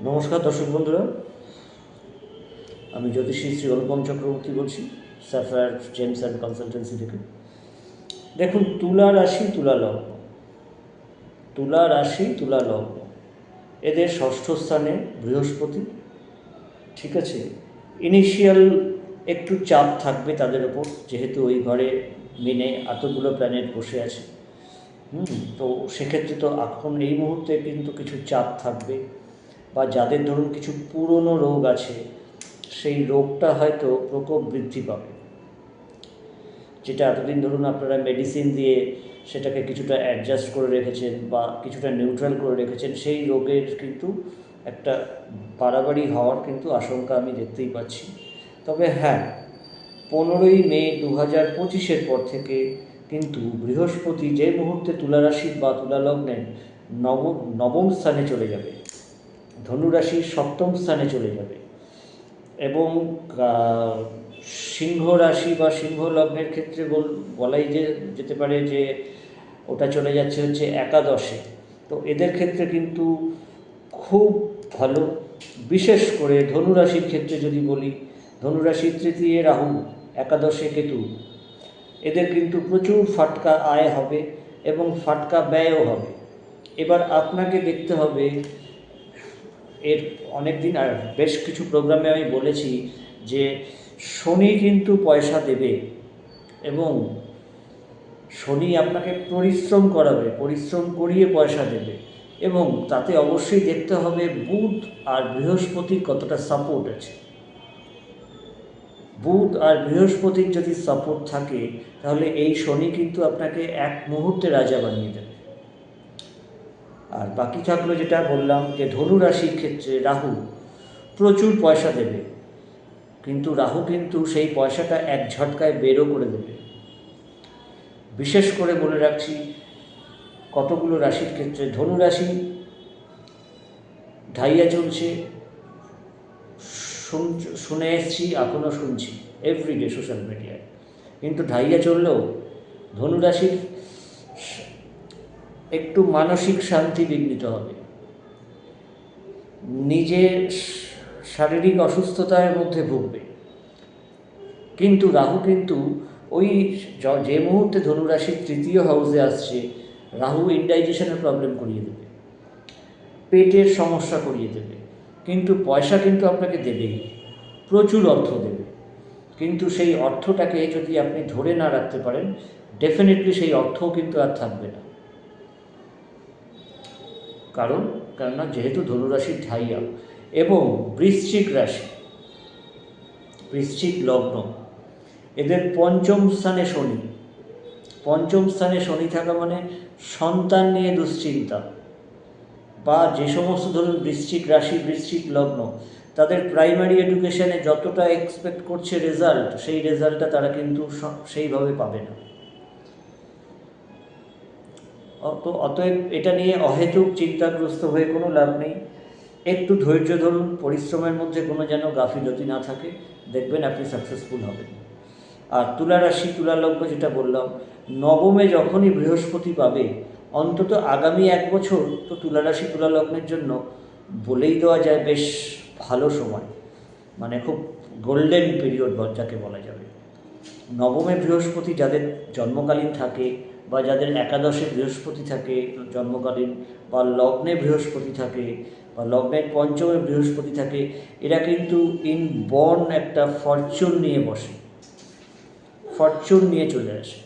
নমস্কার দর্শক বন্ধুরা, আমি জ্যোতিষী শ্রী অনুপম চক্রবর্তী বলছি স্যাফায়ার জেমস অ্যান্ড কনসালটেন্সি থেকে। দেখুন, তুলা রাশি তুলা লগ্ন এদের ষষ্ঠ স্থানে বৃহস্পতি। ঠিক আছে, ইনিশিয়াল একটু চাপ থাকবে তাদের ওপর, যেহেতু ওই ঘরে মিনে এতগুলো প্ল্যানেট বসে আছে। তো সেক্ষেত্রে তো এখন এই মুহূর্তে কিন্তু কিছু চাপ থাকবে, বা যাদের ধরুন কিছু পুরনো রোগ আছে সেই রোগটা হয়তো প্রকোপ বৃদ্ধি পাবে, যেটা এতদিন ধরুন আপনারা মেডিসিন দিয়ে সেটাকে কিছুটা অ্যাডজাস্ট করে রেখেছেন বা কিছুটা নিউট্রাল করে রেখেছেন, সেই রোগের কিন্তু একটা বাড়াবাড়ি হওয়ার কিন্তু আশঙ্কা আমি দেখতেই পাচ্ছি। তবে হ্যাঁ, 15ই মে 2025-এর পর থেকে কিন্তু বৃহস্পতি যে মুহূর্তে তুলা রাশি বা তুলা লগ্নের নবম স্থানে চলে যাবে, ধনুরাশির সপ্তম স্থানে চলে যাবে, এবং সিংহ রাশি বা সিংহ লগ্নের ক্ষেত্রে বলাই যেতে পারে যে ওটা চলে যাচ্ছে হচ্ছে একাদশে। তো এদের ক্ষেত্রে কিন্তু খুব ভালো। বিশেষ করে ধনুরাশির ক্ষেত্রে যদি বলি, ধনুরাশির তৃতীয় রাহু, একাদশে কেতু, এদের কিন্তু প্রচুর ফাটকা আয় হবে এবং ফাটকা ব্যয়ও হবে। এবার আপনাকে দেখতে হবে, এর অনেক দিন আর বেশ কিছু প্রোগ্রামে আমি বলেছি যে শনি কিন্তু পয়সা দেবে এবং শনি আপনাকে পরিশ্রম করাবে, পরিশ্রম করিয়ে পয়সা দেবে, এবং তাতে অবশ্যই দেখতে হবে বুধ আর বৃহস্পতির কতটা সাপোর্ট আছে। বুধ আর বৃহস্পতির যদি সাপোর্ট থাকে তাহলে এই শনি কিন্তু আপনাকে এক মুহূর্তে রাজা বানিয়ে দেবে। আর বাকি থাকলো যেটা বললাম যে ধনু রাশির ক্ষেত্রে রাহু প্রচুর পয়সা দেবে, কিন্তু রাহু কিন্তু সেই পয়সাটা এক ঝটকায় বেরও করে দেবে। বিশেষ করে বলে রাখছি কতগুলো রাশির ক্ষেত্রে, ধনু রাশি ঢাইয়া চলছে, শুনে এসছি, এখনও শুনছি এভরিডে সোশ্যাল মিডিয়ায়, কিন্তু ঢাইয়া চললেও ধনুরাশির একটু মানসিক শান্তি বিঘ্নিত হবে, নিজের শারীরিক অসুস্থতার মধ্যে ভুগবে। কিন্তু রাহু কিন্তু ওই যে মুহূর্তে ধনুরাশির তৃতীয় হাউসে আসছে, রাহু ইনডাইজেশনের প্রবলেম করিয়ে দেবে, পেটের সমস্যা করিয়ে দেবে, কিন্তু পয়সা কিন্তু আপনাকে দেবেই, প্রচুর অর্থ দেবে। কিন্তু সেই অর্থটাকে যদি আপনি ধরে না রাখতে পারেন, ডেফিনেটলি সেই অর্থও কিন্তু আর থাকবে না। কেননা যেহেতু ধনুরাশির ঢাইয়া এবং বৃশ্চিক রাশি, বৃশ্চিক লগ্ন, এদের পঞ্চম স্থানে শনি থাকা মানে সন্তান নিয়ে দুশ্চিন্তা, বা যে সমস্ত ধরুন বৃশ্চিক রাশি বৃশ্চিক লগ্ন তাদের প্রাইমারি এডুকেশনে যতটা এক্সপেক্ট করছে রেজাল্ট, সেই রেজাল্টটা তারা কিন্তু সেইভাবে পাবে না। অতএব এটা নিয়ে অহেতুক চিন্তাগ্রস্ত হয়ে কোনো লাভ নেই। একটু ধৈর্য ধরুন, পরিশ্রমের মধ্যে কোনো যেন গাফিলতি না থাকে, দেখবেন আপনি সাকসেসফুল হবেন। আর তুলা রাশি তুলা লগ্ন যেটা বললাম, নবমে যখনই বৃহস্পতি পাবে, অন্তত আগামী 1 বছর তো তুলা রাশি তুলা লগ্নের জন্য বলেই দেওয়া যায় বেশ ভালো সময়, মানে খুব গোল্ডেন পিরিয়ড যাকে বলা যাবে। নবমে বৃহস্পতি যাদের জন্মকালীন থাকে, বা যাদের একাদশে বৃহস্পতি থাকে জন্মকালীন, বা লগ্নে বৃহস্পতি থাকে, বা লগ্নের পঞ্চমে বৃহস্পতি থাকে, এরা কিন্তু ইনবর্ন একটা ফরচুন নিয়ে বসে, ফরচুন নিয়ে চলে আসে।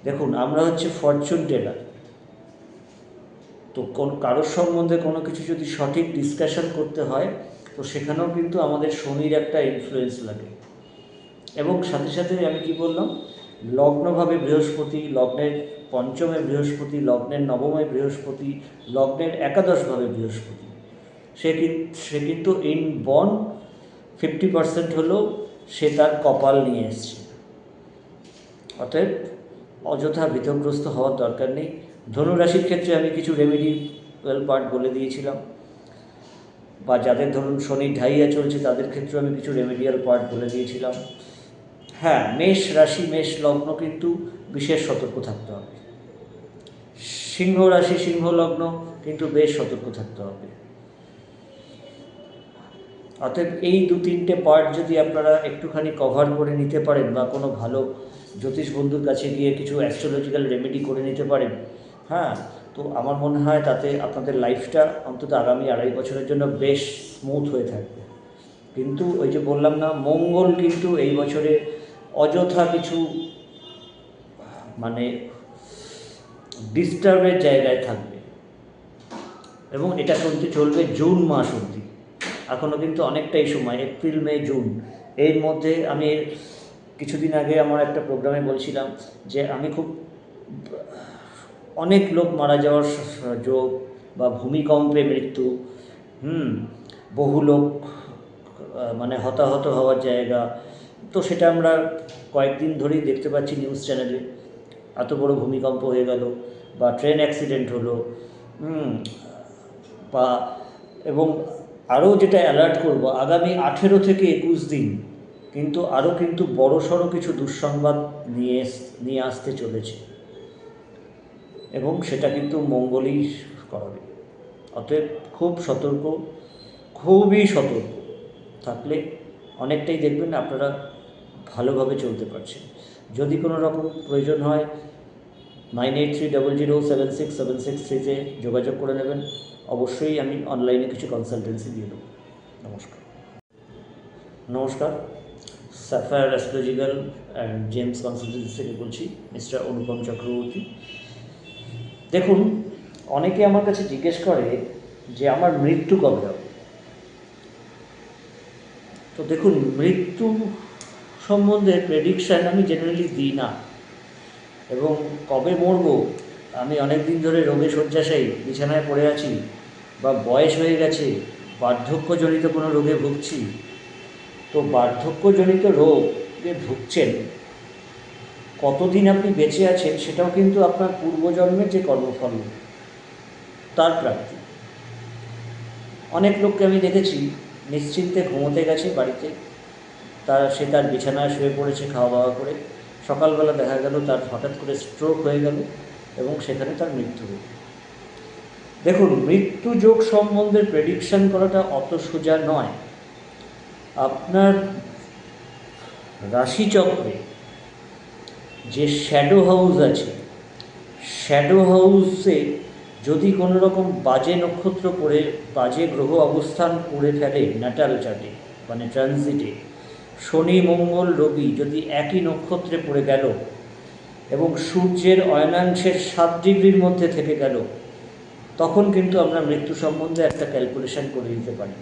দেখুন, আমরা হচ্ছে ফরচুন টেলার, তো কারোর সম্বন্ধে কোনো কিছু যদি সঠিক ডিসকাশন করতে হয়, তো সেখানেও কিন্তু আমাদের শনির একটা ইনফ্লুয়েন্স লাগে। এবং সাথে সাথে আমি কি বললাম, লগ্নভাবে বৃহস্পতি, লগ্নের পঞ্চমে বৃহস্পতি, লগ্নের নবমে বৃহস্পতি, লগ্নের একাদশভাবে বৃহস্পতি, সে কিন্তু ইনবর্ন 50% হলেও সে তার কপাল নিয়ে এসছে। অতএব অযথা ভীতগ্রস্ত হওয়ার দরকার নেই। ধনুরাশির ক্ষেত্রে আমি কিছু রেমেডিয়াল পার্ট বলে দিয়েছিলাম, বা যাদের ধরুন শনি ঢাইয়া চলছে তাদের ক্ষেত্রে আমি কিছু রেমেডিয়াল পার্ট বলে দিয়েছিলাম। হ্যাঁ, মেষ রাশি মেষ লগ্ন কিন্তু বিশেষ সতর্ক থাকতে হবে। সিংহ রাশি সিংহ লগ্ন কিন্তু বেশ সতর্ক থাকতে হবে। অতএব এই 2-3টে পার্ট যদি আপনারা একটুখানি কভার করে নিতে পারেন বা কোনো ভালো জ্যোতিষ বন্ধুর কাছে গিয়ে কিছু অ্যাস্ট্রোলজিক্যাল রেমেডি করে নিতে পারেন, হ্যাঁ, তো আমার মনে হয় তাতে আপনাদের লাইফটা অন্তত আগামী 2.5 বছরের জন্য বেশ স্মুথ হয়ে থাকবে। কিন্তু ওই যে বললাম না, মঙ্গল কিন্তু এই বছরে অযথা কিছু মানে ডিস্টার্বের জায়গায় থাকবে এবং এটা চলবে জুন মাস অবধি। এখনও কিন্তু অনেকটাই সময়, এপ্রিল, মে, জুন, এর মধ্যে আমি কিছুদিন আগে আমার একটা প্রোগ্রামে বলছিলাম যে আমি খুব অনেক লোক মারা যাওয়ার যোগ বা ভূমিকম্পে মৃত্যু, বহু লোক মানে হতাহত হওয়ার জায়গা, তো সেটা আমরা কয়েকদিন ধরেই দেখতে পাচ্ছি নিউজ চ্যানেলে। এত বড় ভূমিকম্প হয়ে গেল বা ট্রেন অ্যাক্সিডেন্ট হলো, বা এবং আরও যেটা অ্যালার্ট করব, আগামী 18 থেকে 21 দিন কিন্তু আরও কিন্তু বড়সড় কিছু দুঃসংবাদ নিয়ে আসতে চলেছে এবং সেটা কিন্তু মঙ্গলই করাবে। অতএব খুব সতর্ক, খুবই সতর্ক থাকলে অনেকটাই দেখবেন আপনারা ভালোভাবে চলতে পারছেন। যদি কোনো রকম প্রয়োজন হয় 9830076763-তে যোগাযোগ করে নেবেন। অবশ্যই আমি অনলাইনে কিছু কনসালটেন্সি দিয়ে দেবো। নমস্কার, sapphire astrological and James consultancy থেকে বলছি, মিস্টার অনুপম চক্রবর্তী। দেখুন, অনেকে আমার কাছে জিজ্ঞেস করে যে আমার মৃত্যু কবে হবে। তো দেখুন, মৃত্যু সম্বন্ধে প্রেডিকশান আমি জেনারেলি দিই না, এবং কবে মরব, আমি অনেক দিন ধরে রোগে শয্যাশায়ী বিছানায় পড়ে আছি, বা বয়স হয়ে গেছে, বার্ধক্যজনিত কোনো রোগে ভুগছি, তো বার্ধক্যজনিত রোগে ভুগছেন, কতদিন আপনি বেঁচে আছেন সেটাও কিন্তু আপনার পূর্বজন্মের যে কর্মফল তার প্রাপ্তি। অনেক লোককে আমি দেখেছি নিশ্চিন্তে ঘুমোতে গেছে বাড়িতে, সে তার বিছানায় শুয়ে পড়েছে খাওয়া দাওয়া করে, সকালবেলা দেখা গেল তার হঠাৎ করে স্ট্রোক হয়ে গেল এবং সেখানে তার মৃত্যু হল। দেখুন, মৃত্যু যোগ সম্বন্ধে প্রেডিকশান করাটা অত সোজা নয়। আপনার রাশিচক্রে যে শ্যাডো হাউস আছে, শ্যাডো হাউসে যদি কোনো রকম বাজে নক্ষত্র পড়ে, বাজে গ্রহ অবস্থান করে ফেলে ন্যাটাল চার্টে মানে ট্রানজিটে, শনি, মঙ্গল, রবি যদি একই নক্ষত্রে পড়ে গেল এবং সূর্যের অয়নাংশের 7 ডিগ্রির মধ্যে থেকে গেল, তখন কিন্তু আমরা মৃত্যু সম্বন্ধে একটা ক্যালকুলেশন করে দিতে পারি।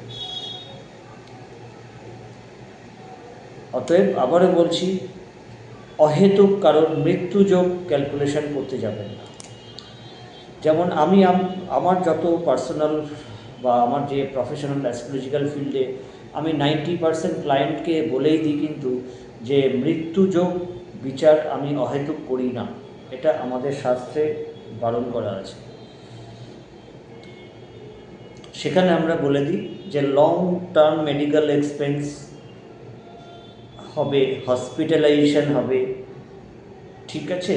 অতএব আবারও বলছি, অহেতুক কারণ মৃত্যুযোগ ক্যালকুলেশন করতে যাবেন না। যেমন আমি আমার যত পার্সোনাল বা আমার যে প্রফেশনাল অ্যাস্ট্রোলজিক্যাল ফিল্ডে আমি 90% ক্লায়েন্টকে বলেই দিই কিন্তু যে মৃত্যুযোগ বিচার আমি অহেতুক করি না, এটা আমাদের শাস্ত্রে বারণ করা আছে। সেখানে আমরা বলে দিই যে লং টার্ম মেডিকেল এক্সপেন্স হবে, হসপিটালাইজেশন হবে, ঠিক আছে।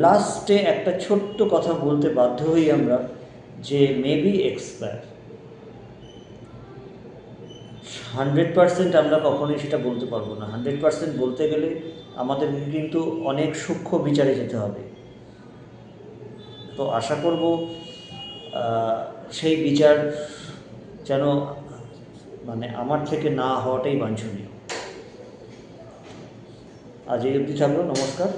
লাস্টে একটা ছোট্ট কথা বলতে বাধ্য হই আমরা যে মেবি এক্সপায়ার। 100% আমরা কখনোই সেটা বলতে পারবো না। 100% বলতে গেলে আমাদেরকে কিন্তু অনেক সূক্ষ্ম বিচারে যেতে হবে। তো আশা করব সেই বিচার যেন মানে আমার থেকে না হওয়াটাই বাঞ্ছনীয়। আজ এই অবধি থাকলো। নমস্কার।